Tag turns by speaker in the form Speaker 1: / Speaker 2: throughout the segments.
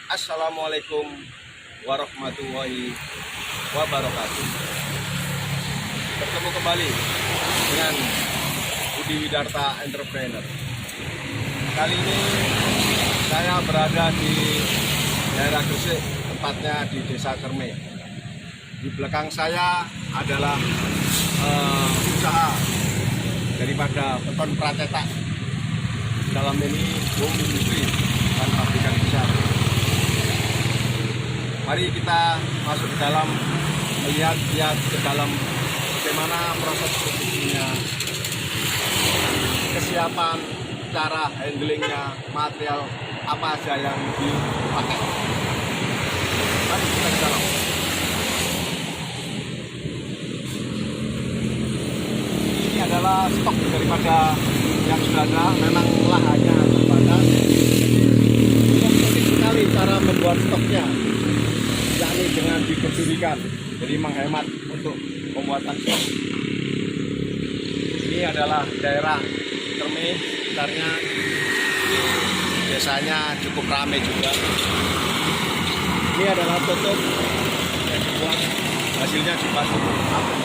Speaker 1: Assalamualaikum warahmatullahi wabarakatuh. Bertemu kembali dengan Budi Widarta Entrepreneur. Kali ini saya berada di daerah Gresik, tepatnya di Desa Kerme. Di belakang saya adalah usaha daripada beton pracetak. Dalam ini home industry dan pabrikan besar. Mari kita masuk ke dalam, melihat ke dalam bagaimana proses produksinya, kesiapan, cara handlingnya, material apa aja yang dipakai. Mari kita ke dalam. Ini adalah stok daripada yang sudah ada. Memang lahannya terbatas. Sulit sekali cara membuat stoknya, yakni dengan diberdirikan, jadi menghemat untuk pembuatan stok. Ini adalah daerah Kerme, sekitarnya desanya cukup ramai juga. Ini adalah tutup yang dibuat, hasilnya juga cukup apik.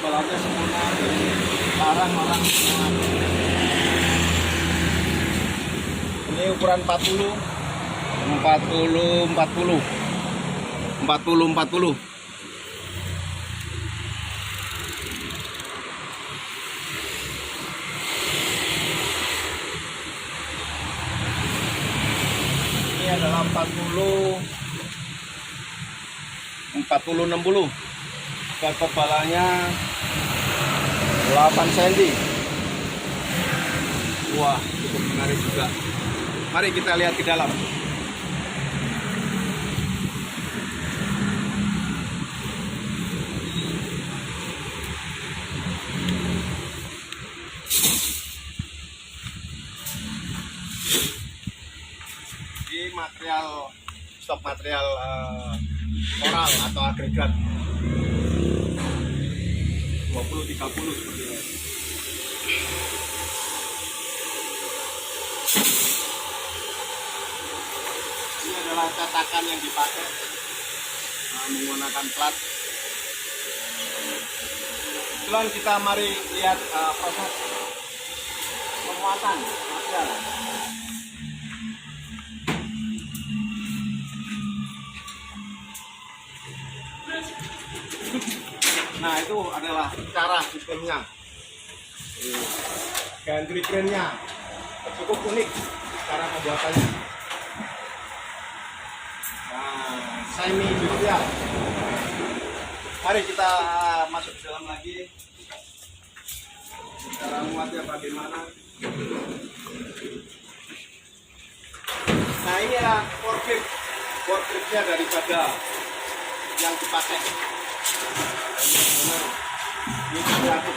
Speaker 1: Balannya sempurna, larang orang. Ini ukuran 40. Ini adalah 40 60. Ketebalannya 8 cm. Wah, cukup menarik juga. Mari kita lihat ke dalam. Ini material, stok material koral atau agregat 20-30 seperti ini. Ini adalah cetakan yang dipakai menggunakan plat. Setelah kita mari lihat proses pemuatan material. Nah, itu adalah cara sistemnya. Gantry crane-nya cukup unik cara pembuatannya. Nah, semi industrial. Mari kita masuk ke dalam lagi. Cara muatnya bagaimana? Nah, ini ya forklift-nya daripada yang dipakai. Ini kreatif.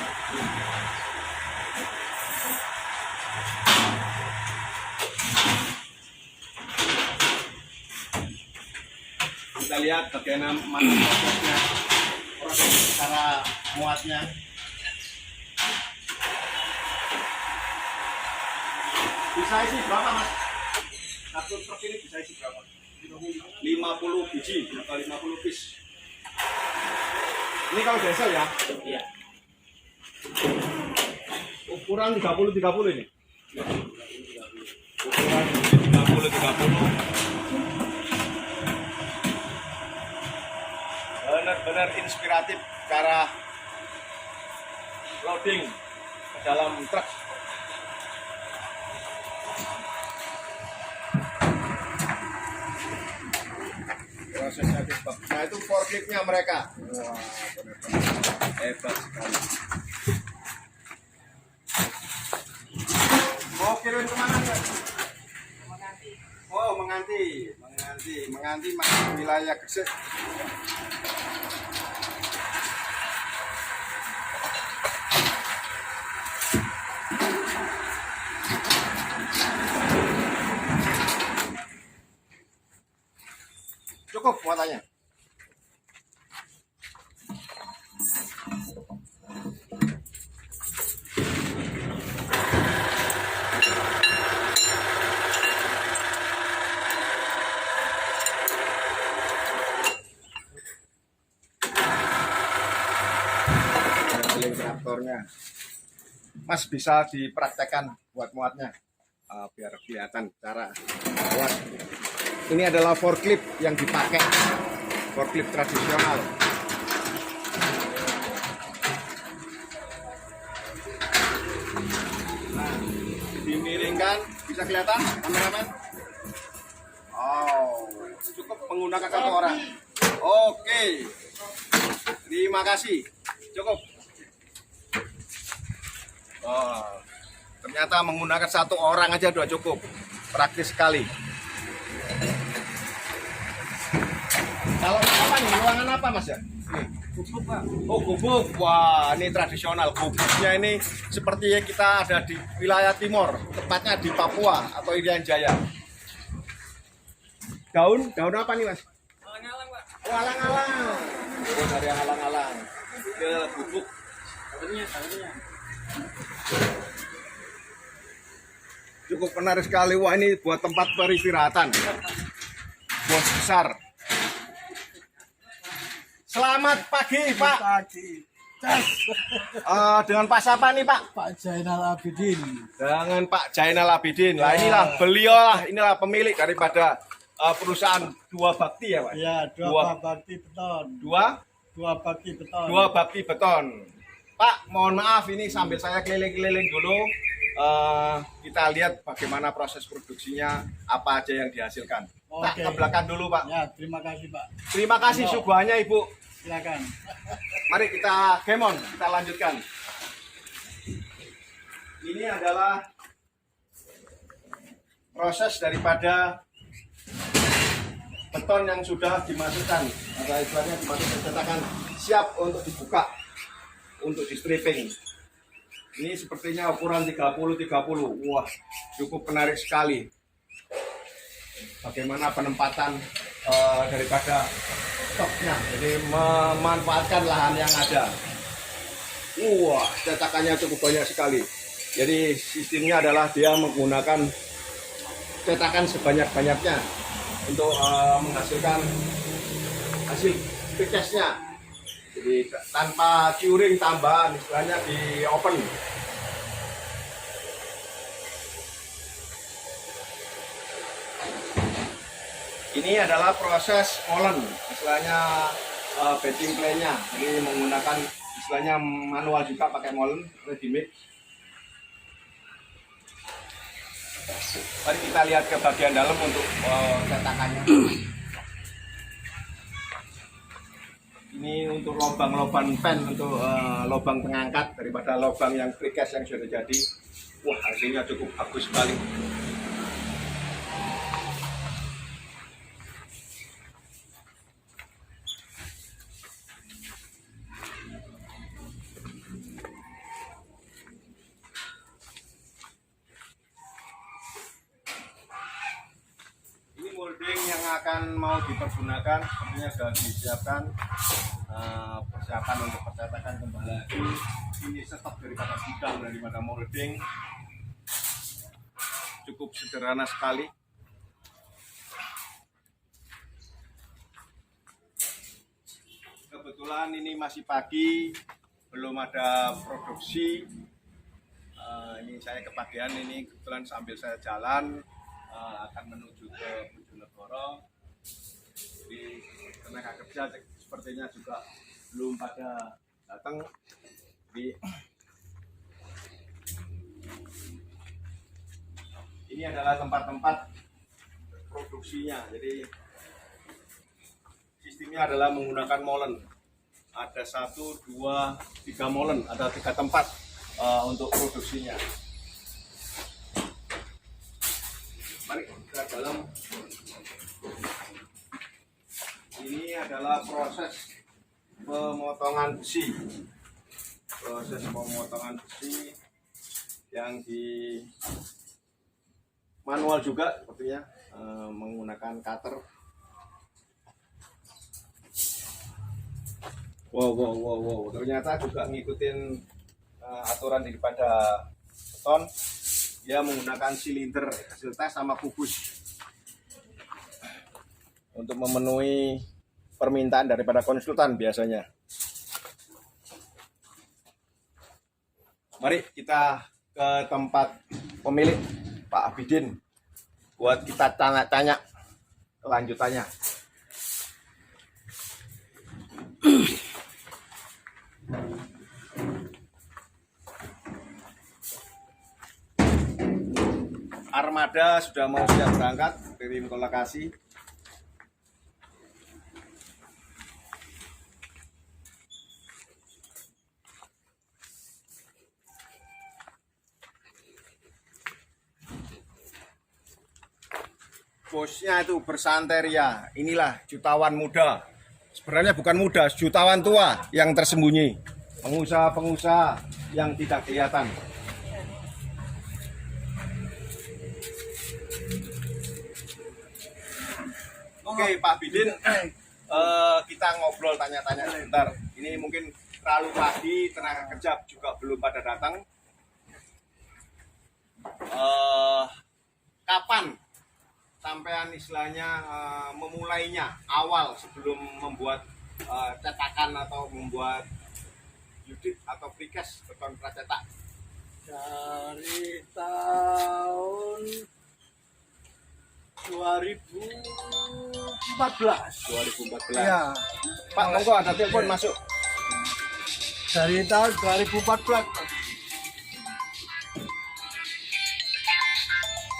Speaker 1: Kita lihat bagaimana prosesnya, cara muatnya. Bisa isi berapa, Mas? Satu truk ini bisa isi berapa? 50 biji atau 50 piece. Ini kalau diesel ya? Iya. Ukuran 30-30 ini? Ukuran 30-30. Benar-benar inspiratif cara loading ke dalam truk. Prosesnya hebat. Nah, itu forkliftnya mereka. Wah, benar-benar hebat sekali. Mau kirim kemana ya? Menganti. Oh, menganti masuk wilayah Gresik. Cukup muatannya. keliling traktornya. Mas bisa dipraktekkan buat muatnya, biar kelihatan cara muat. Ini adalah forklift yang dipakai, forklift tradisional. Nah, dimiringkan, bisa kelihatan kameramen? Oh, cukup menggunakan satu orang. Oke, terima kasih, cukup. Oh, ternyata menggunakan satu orang aja sudah cukup, praktis sekali. Kalau apa nih, ruangan apa Mas ya? Gubuk Pak. Oh gubuk, wah ini tradisional. Gubuknya ini seperti kita ada di wilayah timur, tepatnya di Papua atau Irian Jaya. Daun apa nih Mas?
Speaker 2: Alang-alang Pak.
Speaker 1: Oh alang-alang. Oh dari alang-alang. Ke gubuk.
Speaker 2: Daunnya.
Speaker 1: Cukup menarik sekali. Wah ini buat tempat peristirahatan. Bos besar. Selamat pagi Pak.
Speaker 2: Pagi.
Speaker 1: Dengan Pak siapa nih Pak?
Speaker 2: Pak Jainal Abidin.
Speaker 1: Dengan Pak Jainal Abidin. Lah inilah beliau lah, inilah pemilik daripada perusahaan Dua Bakti ya Pak?
Speaker 2: Ya, dua bakti beton.
Speaker 1: Dua
Speaker 2: Bakti beton.
Speaker 1: Dua Bakti Beton. Pak, mohon maaf ini sambil saya keliling-keliling dulu. Kita lihat bagaimana proses produksinya, apa aja yang dihasilkan. Pak, ke belakang dulu Pak.
Speaker 2: Ya, terima kasih Pak.
Speaker 1: Terima kasih suguhannya Ibu.
Speaker 2: Silakan.
Speaker 1: Mari kita kemon, kita lanjutkan. Ini adalah proses daripada beton yang sudah dimasukkan, atau istilahnya dimasukkan cetakan, siap untuk dibuka, untuk di stripping. Ini sepertinya ukuran 30-30. Wah, cukup menarik sekali. Bagaimana penempatan daripada stoknya, jadi memanfaatkan lahan yang ada. Wah, cetakannya cukup banyak sekali. Jadi sistemnya adalah dia menggunakan cetakan sebanyak-banyaknya untuk menghasilkan hasil precast-nya. Jadi tanpa curing tambahan, istilahnya di open. Ini adalah proses molen, istilahnya batching play-nya. Jadi menggunakan istilahnya manual juga pakai molen, ready made. Mari kita lihat ke bagian dalam untuk cetakannya. Ini untuk lubang-lubang pen, untuk lubang pengangkat daripada lubang yang precast yang sudah jadi. Wah, hasilnya cukup bagus sekali. Molding yang akan mau dipergunakan sepertinya sudah disiapkan, persiapan untuk percetakan kembali lagi. Ini stok daripada gudang daripada molding, cukup sederhana sekali. Kebetulan ini masih pagi, belum ada produksi. Ini saya kepagian, ini kebetulan sambil saya jalan akan menuju ke Bojonegoro. Di tenaga kerja sepertinya juga belum pada datang. Ini adalah tempat-tempat produksinya. Jadi sistemnya adalah menggunakan molen. Ada 1, 2, 3 molen, ada 3 tempat untuk produksinya. Mari kita dalam. Ini adalah proses pemotongan besi. Proses pemotongan besi yang di manual juga sepertinya, menggunakan cutter. Wow, ternyata juga ngikutin aturan daripada beton. Dia menggunakan silinder hasil tes sama kubus untuk memenuhi permintaan daripada konsultan biasanya. Mari kita ke tempat pemilik Pak Abidin buat kita tanya-tanya kelanjutannya. Armada sudah mau siap berangkat, kirim ke lokasi. Bosnya itu bersanteria. Inilah jutawan muda. Sebenarnya bukan muda, jutawan tua yang tersembunyi. Pengusaha-pengusaha yang tidak kelihatan. Oke, Pak Bidin, kita ngobrol tanya-tanya sebentar. Ini mungkin terlalu pagi, tenaga kerja juga belum pada datang. Kapan sampean istilahnya memulainya awal sebelum membuat cetakan atau membuat unit atau precast beton pracetak?
Speaker 2: Dari tahun 2014. Ya,
Speaker 1: Pak, monggo ada telepon masuk.
Speaker 2: dari tahun 2014.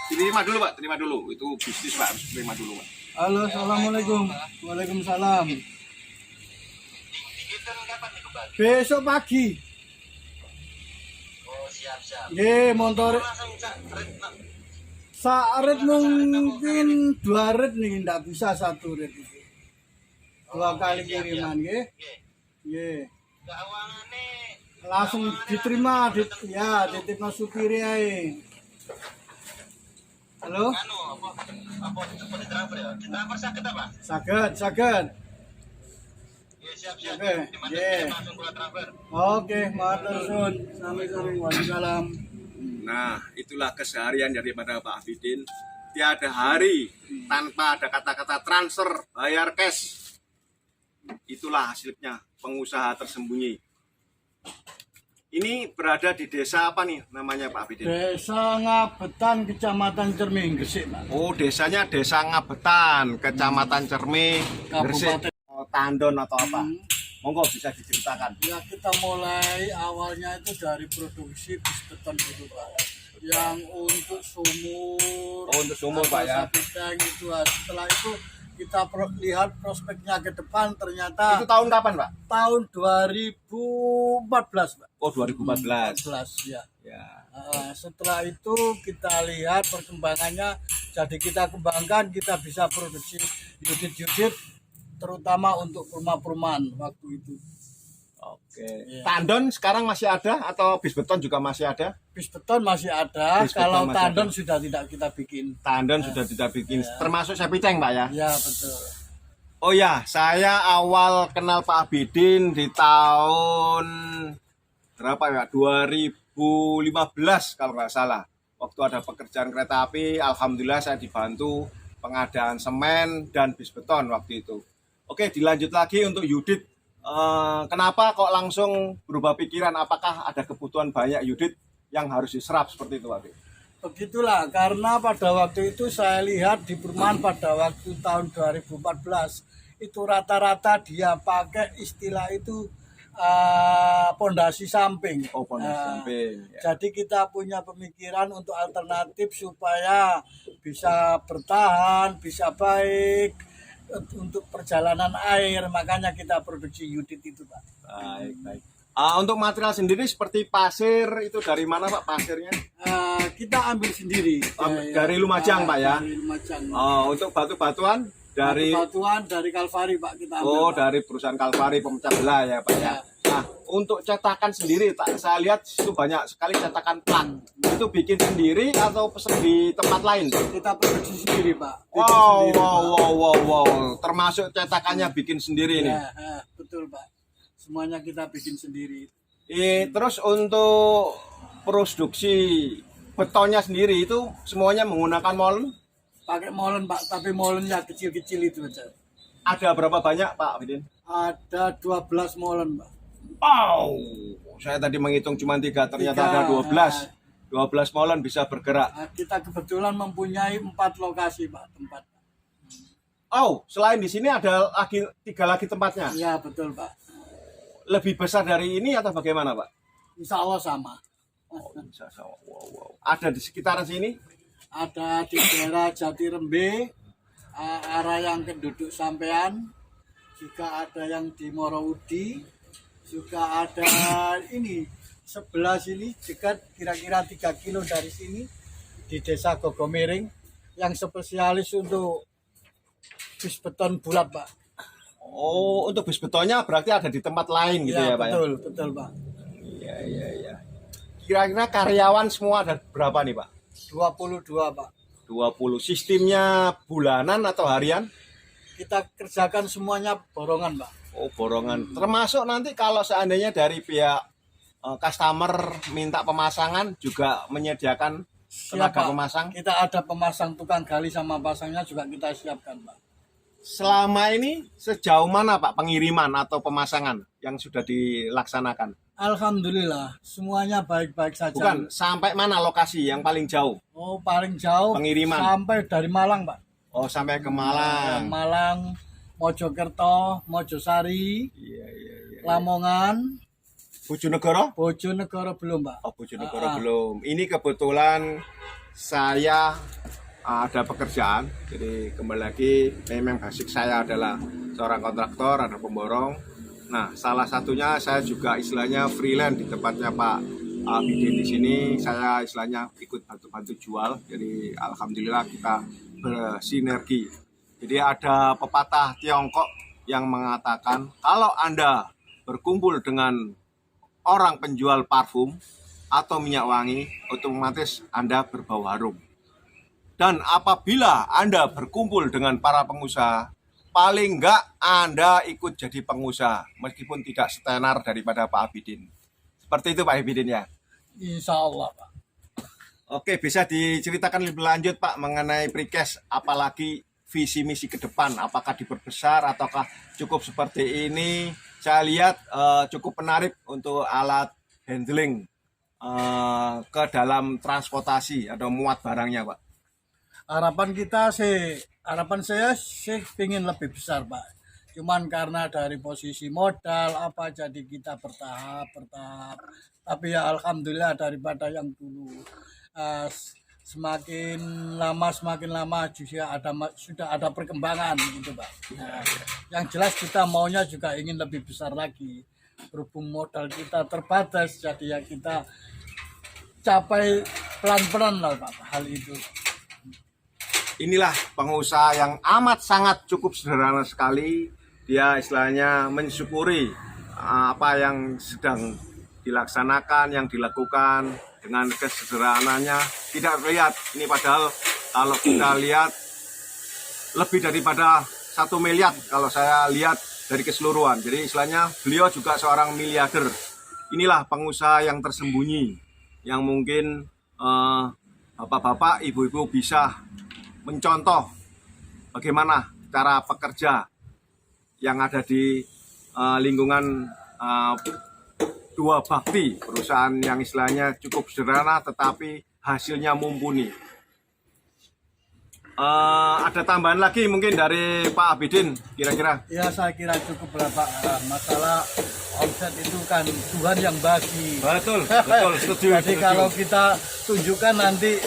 Speaker 1: Terima dulu Pak, terima dulu. Itu bisnis Pak, harus terima dulu Pak.
Speaker 2: Halo, assalamualaikum. Waalaikumsalam. Besok pagi.
Speaker 3: Oh, siap-siap.
Speaker 2: Motor saret mungkin 2 rit nih, nggak bisa 1 rit ini. 2 kali kiriman, nggih. Langsung diterima, dititipno supir ae. Halo?
Speaker 3: Apa di driver ya? Di driver sakit apa?
Speaker 2: Saged.
Speaker 3: Ya, siap-siap.
Speaker 2: Oke,
Speaker 3: Langsung ke driver.
Speaker 2: Oke, matur suwun. Sami-sami. Waalaikumsalam.
Speaker 1: Nah, itulah keseharian daripada Pak Abidin. Tiada hari tanpa ada kata-kata transfer, bayar cash. Itulah hasilnya pengusaha tersembunyi. Ini berada di desa apa nih namanya Pak Abidin?
Speaker 2: Desa Ngabetan, Kecamatan Cermi, Gresik, Pak.
Speaker 1: Oh, desanya Desa Ngabetan, Kecamatan Cermi, Gresik.
Speaker 2: Kabupaten.
Speaker 1: Oh, Tandon atau apa? Monggo bisa diceritakan.
Speaker 2: Ya, kita mulai awalnya itu dari produksi bis beton dulu, Pak. Yang untuk sumur.
Speaker 1: Oh, untuk sumur, Pak, ya.
Speaker 2: Tank itu. Setelah itu kita lihat prospeknya ke depan, ternyata
Speaker 1: Itu tahun kapan Pak?
Speaker 2: tahun 2014, Pak.
Speaker 1: Oh, 2014.
Speaker 2: 14, ya.
Speaker 1: Ya.
Speaker 2: Setelah itu kita lihat perkembangannya, jadi kita kembangkan, kita bisa produksi unit-unit terutama untuk perumahan waktu itu.
Speaker 1: Oke.
Speaker 2: Ya.
Speaker 1: Tandon sekarang masih ada atau bis beton juga masih ada?
Speaker 2: Bis beton masih ada,
Speaker 1: Bis beton
Speaker 2: kalau
Speaker 1: masih
Speaker 2: tandon
Speaker 1: ada.
Speaker 2: sudah tidak kita bikin.
Speaker 1: Tandon sudah tidak bikin, termasuk sepiceng Pak ya?
Speaker 2: Ya, betul.
Speaker 1: Oh ya, saya awal kenal Pak Abidin di tahun berapa ya? 2015 kalau nggak salah. Waktu ada pekerjaan kereta api, alhamdulillah saya dibantu pengadaan semen dan bis beton waktu itu. Oke, dilanjut lagi untuk Yudit. Kenapa kok langsung berubah pikiran? Apakah ada kebutuhan banyak Yudit yang harus diserap seperti itu, Pak?
Speaker 2: Begitulah, karena pada waktu itu saya lihat di perumahan pada waktu tahun 2014 itu rata-rata dia pakai istilah itu pondasi samping.
Speaker 1: Oh, pondasi samping. Ya.
Speaker 2: Jadi kita punya pemikiran untuk alternatif supaya bisa bertahan, bisa baik untuk perjalanan air, makanya kita produksi unit itu, Pak.
Speaker 1: Baik. Untuk material sendiri seperti pasir itu dari mana Pak pasirnya?
Speaker 2: Kita ambil sendiri.
Speaker 1: Dari Lumajang Pak ya?
Speaker 2: Dari Lumajang.
Speaker 1: Untuk batu-batuan dari
Speaker 2: Batuan dari Kalvari, Pak, kita ambil.
Speaker 1: Oh,
Speaker 2: Pak.
Speaker 1: dari perusahaan Kalvari pemecah belah ya Pak ya. Nah, untuk cetakan sendiri saya lihat itu banyak sekali cetakan plat. Itu bikin sendiri atau pesen di tempat lain?
Speaker 2: Kita produksi sendiri, Pak.
Speaker 1: Wow. Termasuk cetakannya bikin sendiri ini.
Speaker 2: Ya, betul, Pak. Semuanya kita bikin sendiri.
Speaker 1: Terus untuk produksi betonnya sendiri itu semuanya menggunakan molen?
Speaker 2: Pakai molen, Pak, tapi molennya kecil-kecil itu aja.
Speaker 1: Ada berapa banyak Pak Abidin?
Speaker 2: Ada 12 molen, Pak.
Speaker 1: Wow, saya tadi menghitung cuma 3, ternyata
Speaker 2: Tiga.
Speaker 1: ada 12 molen bisa bergerak.
Speaker 2: Nah, kita kebetulan mempunyai 4 lokasi Pak tempat.
Speaker 1: Oh, selain di sini ada lagi 3 lagi tempatnya.
Speaker 2: Iya betul Pak.
Speaker 1: Lebih besar dari ini atau bagaimana, Pak?
Speaker 2: Insya Allah sama.
Speaker 1: Oh, bisa. Wow. Ada di sekitaran sini?
Speaker 2: Ada di daerah Jatirembe, arah yang penduduk sampean, juga ada yang di Moroudi, juga ada ini sebelah sini dekat kira-kira 3 kilo dari sini di Desa Gogomiring yang spesialis untuk bis beton bulat Pak.
Speaker 1: Oh, untuk bis betonnya berarti ada di tempat lain gitu ya, Pak?
Speaker 2: Betul, betul Pak.
Speaker 1: Iya. Kira-kira karyawan semua ada berapa nih, Pak?
Speaker 2: 22 Pak.
Speaker 1: 20. Sistemnya bulanan atau harian?
Speaker 2: Kita kerjakan semuanya borongan Pak.
Speaker 1: Oh, borongan. Termasuk nanti kalau seandainya dari pihak customer minta pemasangan juga menyediakan tenaga
Speaker 2: Pak.
Speaker 1: pemasang.
Speaker 2: Kita ada pemasang tukang gali sama pasangnya juga kita siapkan Pak.
Speaker 1: Selama ini sejauh mana Pak pengiriman atau pemasangan yang sudah dilaksanakan?
Speaker 2: Alhamdulillah semuanya baik-baik saja.
Speaker 1: Bukan, sampai mana lokasi yang paling jauh?
Speaker 2: Oh paling jauh
Speaker 1: Pengiriman.
Speaker 2: sampai dari Malang Pak.
Speaker 1: Oh, sampai ke Malang.
Speaker 2: Malang, Mojokerto, Mojosari,
Speaker 1: Iya.
Speaker 2: Lamongan,
Speaker 1: Bojonegoro?
Speaker 2: Bojonegoro belum Pak.
Speaker 1: Oh, Bojonegoro belum. Ini kebetulan saya ada pekerjaan, jadi kembali lagi memang basic saya adalah seorang kontraktor, ada pemborong. Nah, salah satunya saya juga istilahnya freelance di tempatnya Pak Abidin di sini. Saya istilahnya ikut bantu-bantu jual. Jadi alhamdulillah kita bersinergi. Jadi ada pepatah Tiongkok yang mengatakan kalau Anda berkumpul dengan orang penjual parfum atau minyak wangi, otomatis Anda berbau harum. Dan apabila Anda berkumpul dengan para pengusaha, paling enggak Anda ikut jadi pengusaha, meskipun tidak setenar daripada Pak Abidin. Seperti itu Pak Abidin ya?
Speaker 2: Insya Allah Pak.
Speaker 1: Oke, bisa diceritakan lebih lanjut Pak mengenai Precast, apalagi visi misi ke depan, apakah diperbesar ataukah cukup seperti ini? Saya lihat cukup menarik untuk alat handling ke dalam transportasi atau muat barangnya Pak.
Speaker 2: Harapan saya sih ingin lebih besar Pak. Cuman karena dari posisi modal apa jadi kita bertahap. Tapi ya alhamdulillah daripada yang dulu semakin lama sudah ada perkembangan gitu Pak. Nah, yang jelas kita maunya juga ingin lebih besar lagi. Berhubung modal kita terbatas jadi ya kita capai pelan-pelan lah Pak hal itu.
Speaker 1: Inilah pengusaha yang amat sangat cukup sederhana sekali. Dia istilahnya mensyukuri apa yang sedang dilaksanakan, yang dilakukan dengan kesederhananya. Tidak terlihat ini, padahal kalau kita lihat lebih daripada 1 miliar kalau saya lihat dari keseluruhan. Jadi istilahnya beliau juga seorang miliarder. Inilah pengusaha yang tersembunyi, yang mungkin bapak-bapak, ibu-ibu bisa mencontoh bagaimana cara pekerja yang ada di lingkungan Dua Bakti, perusahaan yang istilahnya cukup sederhana tetapi hasilnya mumpuni. Ada tambahan lagi mungkin dari Pak Abidin kira-kira?
Speaker 2: Ya saya kira cukup lah Pak. Masalah omset itu kan Tuhan yang bagi.
Speaker 1: Betul, setuju.
Speaker 2: Jadi kalau kita tunjukkan nanti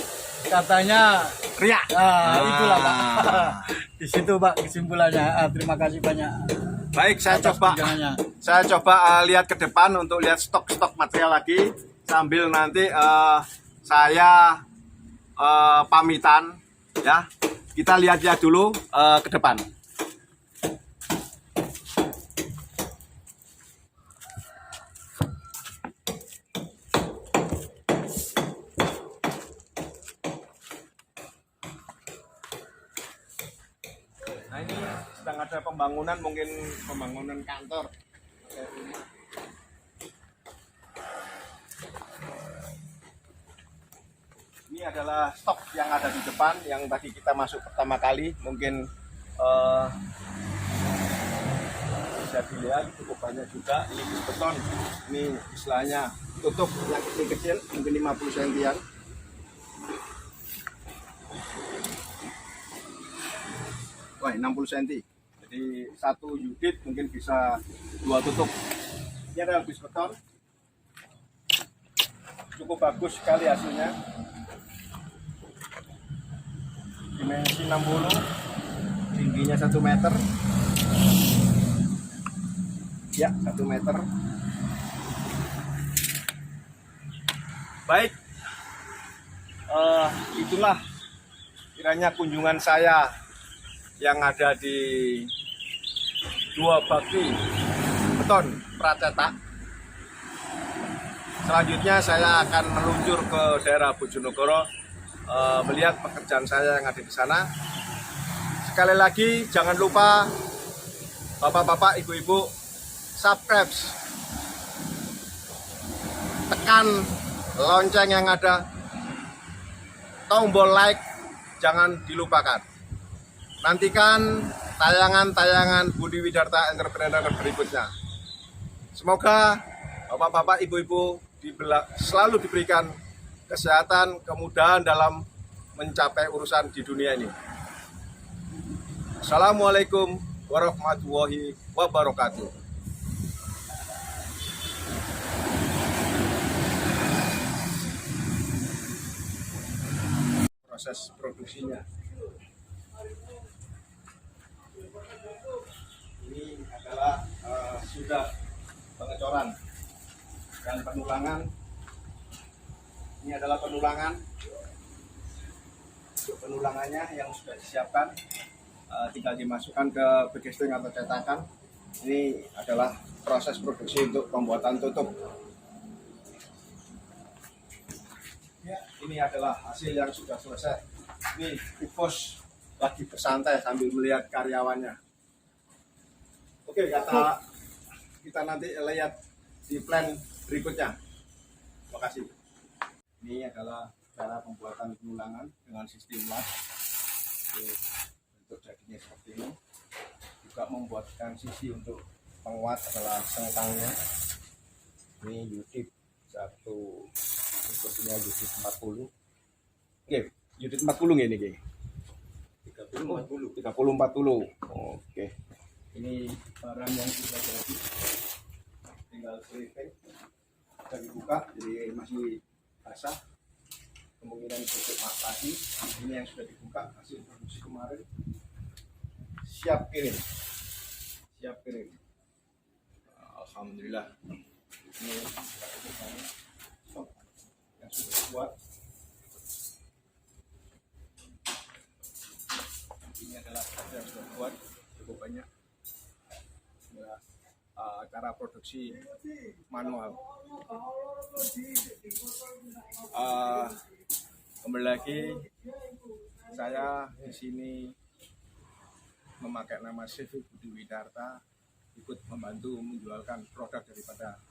Speaker 2: katanya
Speaker 1: riak.
Speaker 2: Nah, itulah Pak. Di situ Pak kesimpulannya. Terima kasih banyak.
Speaker 1: Baik, saya
Speaker 2: atas
Speaker 1: coba
Speaker 2: kunjungannya.
Speaker 1: lihat ke depan untuk lihat stok material lagi sambil nanti saya pamitan ya. Kita lihat ya dulu ke depan. Nah ini sedang ada pembangunan, mungkin pembangunan kantor. Ini adalah stok yang ada di depan, yang tadi kita masuk pertama kali. Mungkin bisa dilihat cukup banyak juga. Ini bis beton, ini istilahnya tutup yang kecil-kecil, mungkin 50 cm-an. Wah, 60 cm. Jadi satu unit mungkin bisa 2 tutup. Ini adalah bis beton. Cukup bagus sekali hasilnya. Dimensi 60, tingginya 1 meter. Ya, 1 meter. Baik, itulah kiranya kunjungan saya yang ada di Dua Bakti Beton Pracetak. Selanjutnya saya akan meluncur ke daerah Bojonegoro melihat pekerjaan saya yang ada di sana. Sekali lagi jangan lupa bapak-bapak, ibu-ibu, subscribe, tekan lonceng yang ada, tombol like jangan dilupakan. Nantikan tayangan-tayangan Budi Widarta Entrepreneur berikutnya. Semoga bapak-bapak, ibu-ibu selalu diberikan kesehatan, kemudahan dalam mencapai urusan di dunia ini. Assalamualaikum warahmatullahi wabarakatuh. Proses produksinya. Ini adalah sudah pengecoran dan penulangan. Ini adalah penulangan. Untuk penulangannya yang sudah disiapkan, tinggal dimasukkan ke begesting atau cetakan. Ini adalah proses produksi untuk pembuatan tutup. Ya, ini adalah hasil yang sudah selesai. Ini bos lagi bersantai sambil melihat karyawannya. Oke, kita nanti lihat di plan berikutnya. Terima kasih. Ini adalah cara pembuatan penulangan dengan sistem lat. Bentuk jadinya seperti ini. Juga membuatkan sisi untuk penguat adalah sengkangnya. Ini Yudit 1, sepertinya Yudit 40. Oke, Yudit 40 ini Oke. 30-40. Oke. Ini barang yang sudah jadi, tinggal sleeping, sudah dibuka, jadi masih basah, kemungkinan tutup lagi. Ini yang sudah dibuka hasil produksi kemarin, siap kirim. Alhamdulillah. Ini yang sudah dibuat. Ini adalah yang sudah dibuat cukup banyak. Cara produksi manual. Kembali lagi, saya di sini memakai nama CV Budi Widarta, ikut membantu menjualkan produk daripada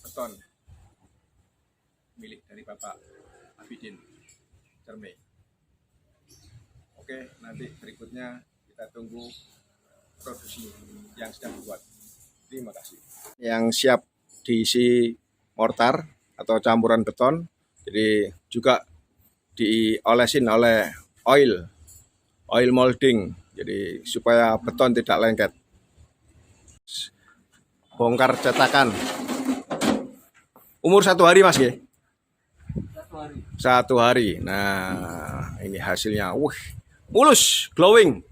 Speaker 1: beton milik dari Bapak Abidin Cerme. Oke, nanti berikutnya kita tunggu produksi yang sedang dibuat. Terima kasih. Yang siap diisi mortar atau campuran beton, jadi juga diolesin oleh oil molding, jadi supaya beton tidak lengket. Bongkar cetakan. Umur 1 hari Mas ya? 1 hari. Nah, ini hasilnya. Mulus, glowing.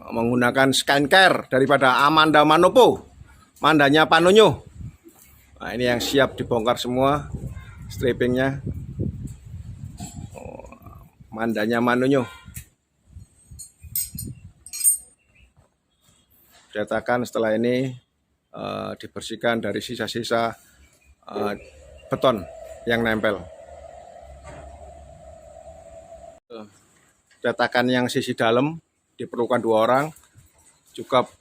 Speaker 1: Menggunakan skincare daripada Amanda Manopo, mandanya Panonyo. Nah, ini yang siap dibongkar semua strippingnya. Mandanya Manonyo. Cetakan setelah ini dibersihkan dari sisa-sisa beton yang nempel. Cetakan yang sisi dalam diperlukan 2 orang, cukup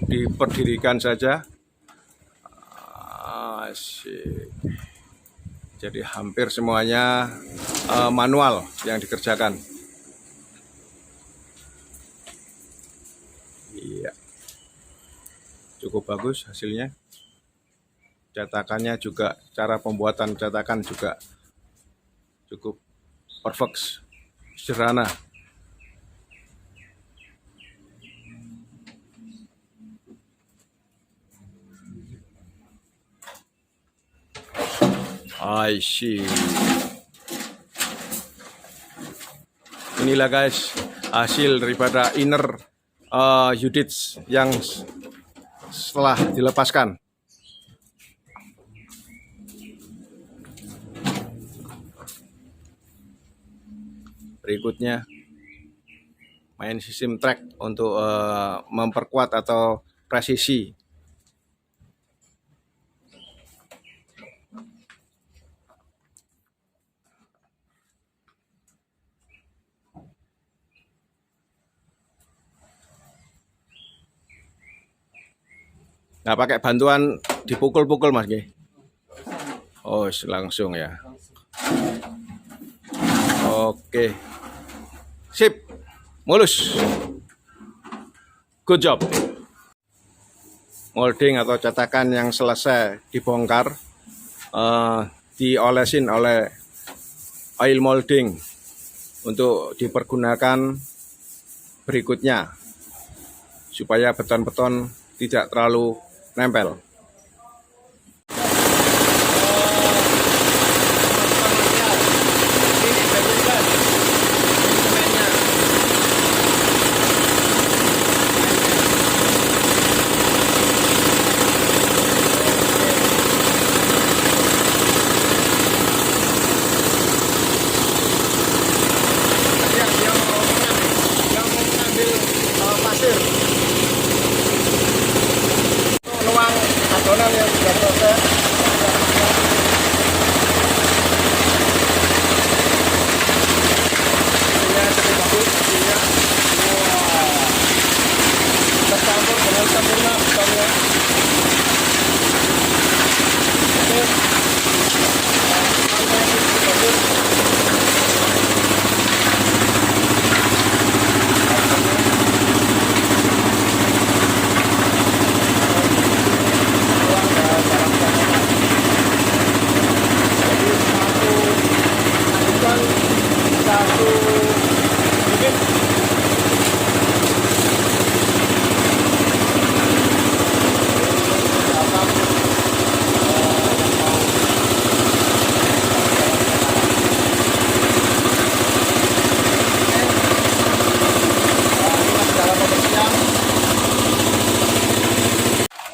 Speaker 1: diperdirikan saja. Asyik. Jadi hampir semuanya manual yang dikerjakan. Iya.
Speaker 4: Iya, cukup bagus hasilnya. Cetakannya juga, cara pembuatan cetakan juga cukup perfect, sederhana. I see. Inilah guys hasil daripada inner units yang setelah dilepaskan. Berikutnya main sistem track untuk memperkuat atau presisi. Nggak pakai bantuan dipukul-pukul mas G. Oh langsung ya. Oke, sip, mulus, good job. Molding atau cetakan yang selesai dibongkar, diolesin oleh oil molding untuk dipergunakan berikutnya supaya beton-beton tidak terlalu nempel.
Speaker 1: Nuang adonan yang sudah selesai. Hasilnya cukup bagus hasilnya. Wah, tercampur dengan sempurna betonnya. Oke, hasilnya cukup bagus.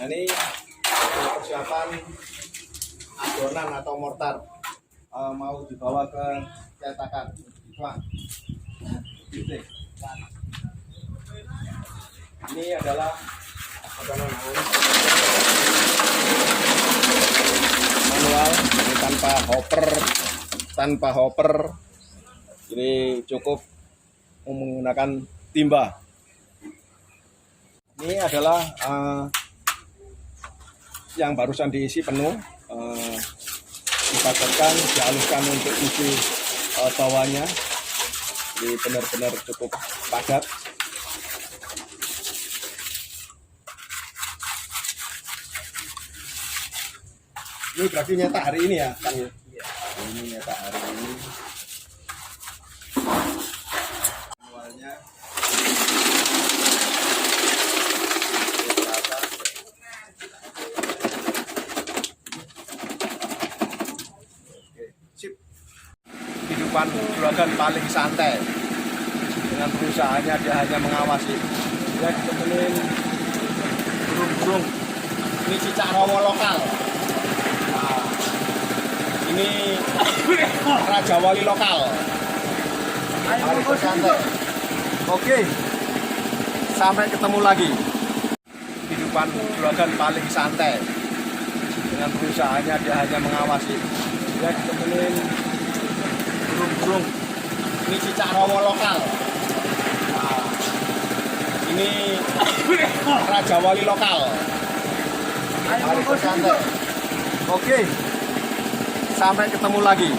Speaker 1: Ini persiapan adonan atau mortar mau dibawa ke cetakan. Ini adalah adonan manual, ini tanpa hopper. Ini cukup menggunakan timba. Ini adalah yang barusan diisi penuh, dipadatkan, dihaluskan untuk isi bawahnya. Jadi benar-benar cukup padat. Ini berarti nyetak hari ini ya, Kang? Iya. Ini nyetak hari ini. Awalnya. Kehidupan juragan paling santai. Dengan perusahaannya dia hanya mengawasi. Dia ditemenin burung-burung. Ini cicak rawa lokal. Nah, ini Raja Wali lokal. Hari santai. Oke, sampai ketemu lagi. Kehidupan juragan paling santai. Dengan perusahaannya dia hanya mengawasi. Dia ditemenin burung-burung. Ini cicak rawa lokal. Nah, ini Raja Wali lokal. Hari santai. Oke, sampai ketemu lagi.